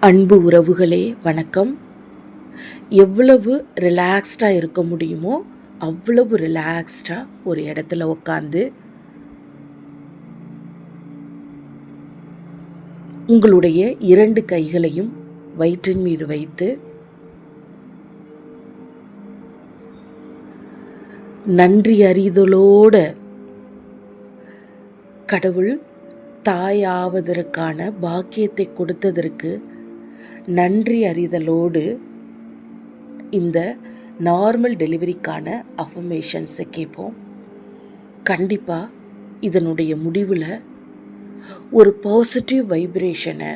அன்பு உறவுகளே வணக்கம். எவ்வளவு ரிலாக்ஸ்டாக இருக்க முடியுமோ அவ்வளவு ரிலாக்ஸ்டாக ஒரு இடத்துல உட்காந்து உங்களுடைய 2 கைகளையும் வயிற்றின் மீது வைத்து நன்றி அறிதலோட கடவுள் தாயாவதற்கான பாக்கியத்தை கொடுத்ததற்கு நன்றி அறிதலோடு இந்த நார்மல் டெலிவரிக்கான அஃபர்மேஷன்ஸை கேட்போம். கண்டிப்பாக இதனுடைய முடிவில் ஒரு பாசிட்டிவ் வைப்ரேஷனை,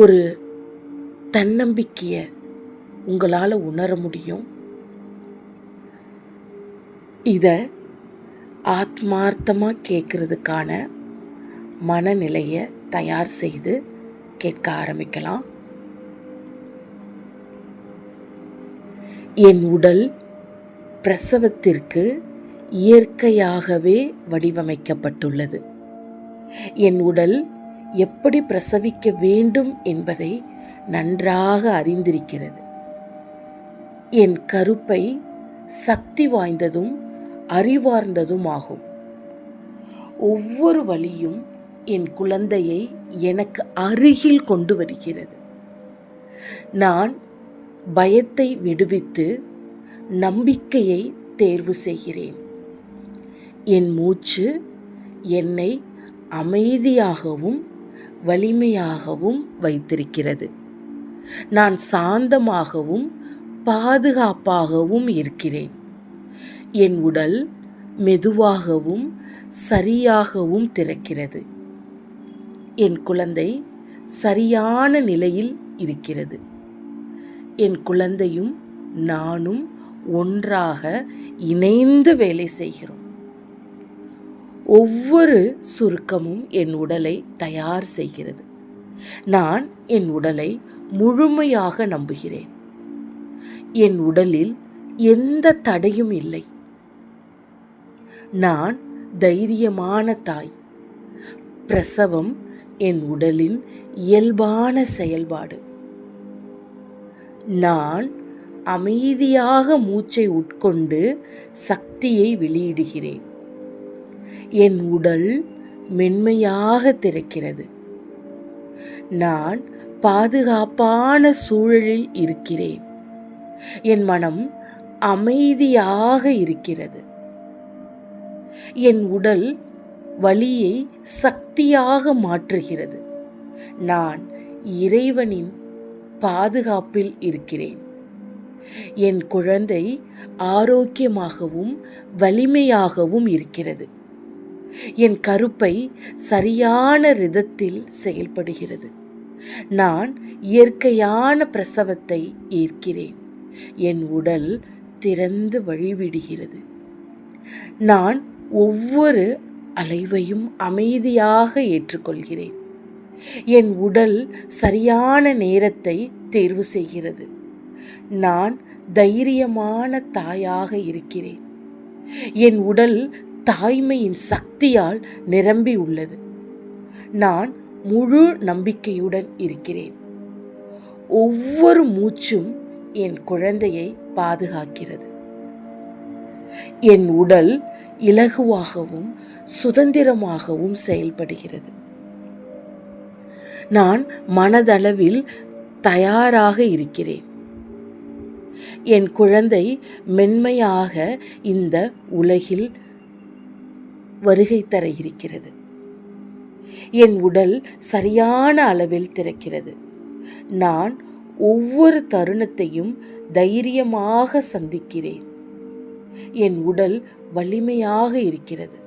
ஒரு தன்னம்பிக்கையை உங்களால் உணர முடியும். இதை ஆத்மார்த்தமாக கேட்குறதுக்கான மனநிலையை தயார் செய்து கேட்க ஆரம்பிக்கலாம். என் உடல் பிரசவத்திற்கு இயற்கையாகவே வடிவமைக்கப்பட்டுள்ளது. என் உடல் எப்படி பிரசவிக்க வேண்டும் என்பதை நன்றாக அறிந்திருக்கிறது. என் கருப்பை சக்தி வாய்ந்ததும் அறிவார்ந்ததும் ஆகும். ஒவ்வொரு வலியும் என் குழந்தையை எனக்கு அருகில் கொண்டு வருகிறது. நான் பயத்தை விடுவித்து நம்பிக்கையை தேர்வு செய்கிறேன். என் மூச்சு என்னை அமைதியாகவும் வலிமையாகவும் வைத்திருக்கிறது. நான் சாந்தமாகவும் பாதுகாப்பாகவும் இருக்கிறேன். என் உடல் மெதுவாகவும் சரியாகவும் திறக்கிறது. என் குழந்தை சரியான நிலையில் இருக்கிறது. என் குழந்தையும் நானும் ஒன்றாக இணைந்து வேலை செய்கிறோம். ஒவ்வொரு சுருக்கமும் என் உடலை தயார் செய்கிறது. நான் என் உடலை முழுமையாக நம்புகிறேன். என் உடலில் எந்த தடையும் இல்லை. நான் தைரியமான தாய். பிரசவம் என் உடலின் இயல்பான செயல்பாடு. நான் அமைதியாக மூச்சை உட்கொண்டு சக்தியை வெளியிடுகிறேன். என் உடல் மென்மையாக திறக்கிறது. நான் பாதுகாப்பான சூழலில் இருக்கிறேன். என் மனம் அமைதியாக இருக்கிறது. என் உடல் வலியை சக்தியாக மாற்றுகிறது. நான் இறைவனின் பாதுகாப்பில் இருக்கிறேன். என் குழந்தை ஆரோக்கியமாகவும் வலிமையாகவும் இருக்கிறது. என் கருப்பை சரியான ரிதத்தில் செயல்படுகிறது. நான் இயற்கையான பிரசவத்தை ஏற்கிறேன். என் உடல் திறந்து வழிவிடுகிறது. நான் ஒவ்வொரு அலைவையும் அமைதியாக ஏற்றுக்கொள்கிறேன். என் உடல் சரியான நேரத்தை தேர்வு செய்கிறது. நான் தைரியமான தாயாக இருக்கிறேன். என் உடல் தாய்மையின் சக்தியால் நிரம்பி உள்ளது. நான் முழு நம்பிக்கையுடன் இருக்கிறேன். ஒவ்வொரு மூச்சும் என் குழந்தையை பாதுகாக்கிறது. என் உடல் இலகுவாகவும் சுதந்திரமாகவும் செயல்படுகிறது. நான் மனதளவில் தயாராக இருக்கிறேன். என் குழந்தை மென்மையாக இந்த உலகில் வருகை தர இருக்கிறது. என் உடல் சரியான அளவில் திறக்கிறது. நான் ஒவ்வொரு தருணத்தையும் தைரியமாக சந்திக்கிறேன். என் உடல் வலிமையாக இருக்கிறது.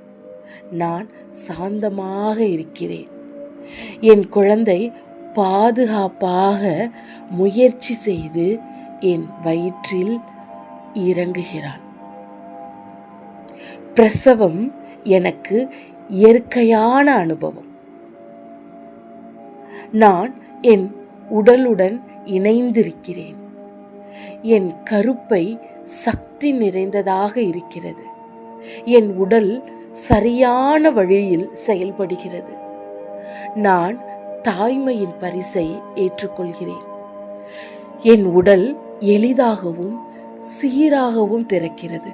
நான் சாந்தமாக இருக்கிறேன். என் குழந்தை பாதுகாப்பாக முயற்சி செய்து என் வயிற்றில் இறங்குகிறாள். பிரசவம் எனக்கு இயற்கையான அனுபவம். நான் என் உடலுடன் இணைந்திருக்கிறேன். என் கருப்பை சக்தி நிறைந்ததாக இருக்கிறது. என் உடல் சரியான வழியில் செயல்படுகிறது. நான் தாய்மையின் பரிசை ஏற்றுக்கொள்கிறேன். என் உடல் எளிதாகவும் சீராகவும் பிறக்கிறது.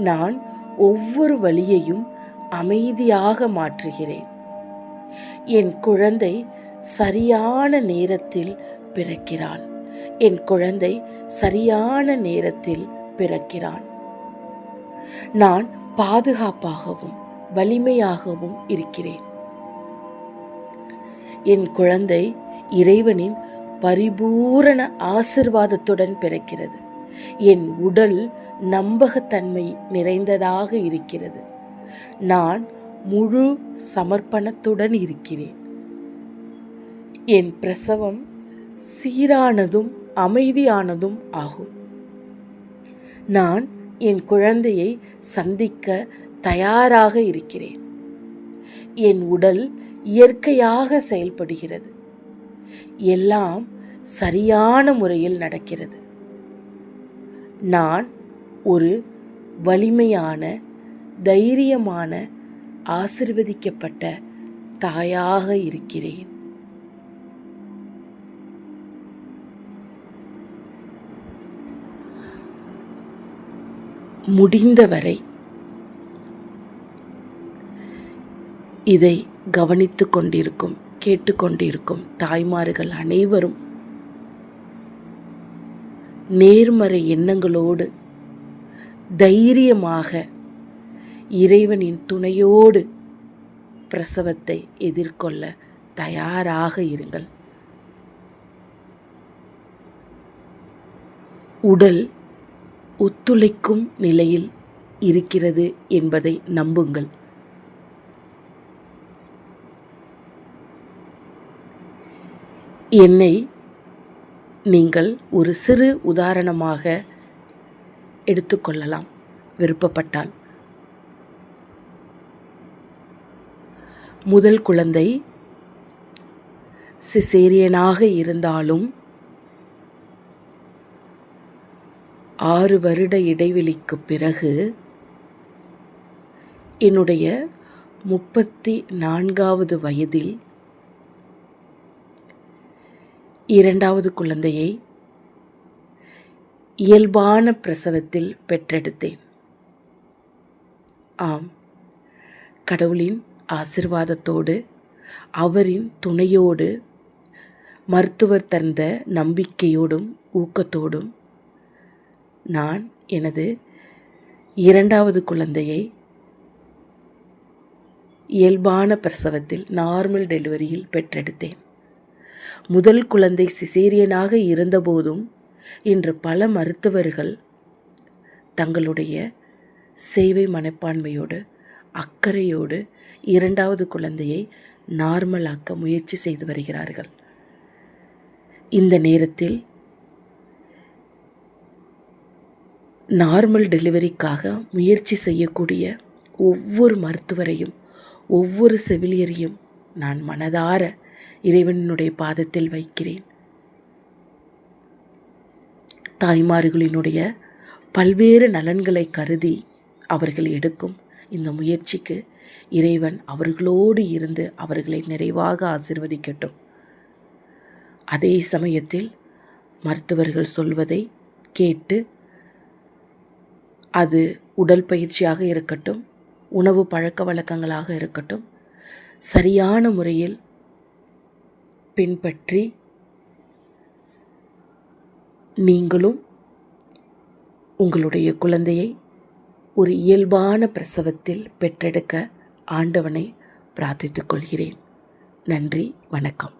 நான் ஒவ்வொரு வலியையும் அமைதியாக மாற்றுகிறேன். என் குழந்தை சரியான நேரத்தில் பிறக்கிறாள். என் குழந்தை சரியான நேரத்தில் பிறக்கிறான். நான் பாதுகாப்பாகவும் வலிமையாகவும் இருக்கிறேன். என் குழந்தை இறைவனின் பரிபூரண ஆசிர்வாதத்துடன் பிறக்கிறது. என் உடல் நம்பகத்தன்மை நிறைந்ததாக இருக்கிறது. நான் முழு சமர்ப்பணத்துடன் இருக்கிறேன். என் பிரசவம் சீரானதும் அமைதியானதும் ஆகும். நான் என் குழந்தையை சந்திக்க தயாராக இருக்கிறேன். என் உடல் இயற்கையாக செயல்படுகிறது. எல்லாம் சரியான முறையில் நடக்கிறது. நான் ஒரு வலிமையான, தைரியமான, ஆசீர்வதிக்கப்பட்ட தாயாக இருக்கிறேன். முடிந்தவரை இதை கவனித்து கொண்டிருக்கும், கேட்டுக்கொண்டிருக்கும் தாய்மார்கள் அனைவரும் நேர்மறை எண்ணங்களோடு தைரியமாக இறைவனின் துணையோடு பிரசவத்தை எதிர்கொள்ள தயாராக இருங்கள். உடல் ஒத்துழைக்கும் நிலையில் இருக்கிறது என்பதை நம்புங்கள். என்னை நீங்கள் ஒரு சிறு உதாரணமாக எடுத்துக்கொள்ளலாம் விருப்பப்பட்டால். முதல் குழந்தை சிசேரியனாக இருந்தாலும் 6 வருட இடைவெளிக்கு பிறகு என்னுடைய 34வது வயதில் 2வது குழந்தையை இயல்பான பிரசவத்தில் பெற்றெடுத்தேன். ஆம், கடவுளின் ஆசீர்வாதத்தோடு, அவரின் துணையோடு, மருத்துவர் தந்த நம்பிக்கையோடும் ஊக்கத்தோடும் நான் எனது 2வது குழந்தையை இயல்பான பிரசவத்தில், நார்மல் டெலிவரியில் பெற்றெடுத்தேன். முதல் குழந்தை சிசேரியனாக இருந்தபோதும் இன்று பல மருத்துவர்கள் தங்களுடைய சேவை மனப்பான்மையோடு, அக்கறையோடு 2வது குழந்தையை நார்மலாக்க முயற்சி செய்து வருகிறார்கள். இந்த நேரத்தில் நார்மல் டெலிவரிக்காக முயற்சி செய்யக்கூடிய ஒவ்வொரு மருத்துவரையும், ஒவ்வொரு செவிலியரையும் நான் மனதார இறைவனுடைய பாதத்தில் வைக்கிறேன். தாய்மார்களினுடைய பல்வேறு நலன்களை கருதி அவர்கள் எடுக்கும் இந்த முயற்சிக்கு இறைவன் அவர்களோடு இருந்து அவர்களை நிறைவாக ஆசீர்வதிக்கட்டும். அதே சமயத்தில் மருத்துவர்கள் சொல்வதை கேட்டு, அது உடல் பயிற்சியாக இருக்கட்டும், உணவு பழக்க வழக்கங்களாக இருக்கட்டும், சரியான முறையில் பின்பற்றி நீங்களும் உங்களுடைய குழந்தையை ஒரு இயல்பான பிரசவத்தில் பெற்றெடுக்க ஆண்டவனை பிரார்த்தித்துக் கொள்கிறேன். நன்றி, வணக்கம்.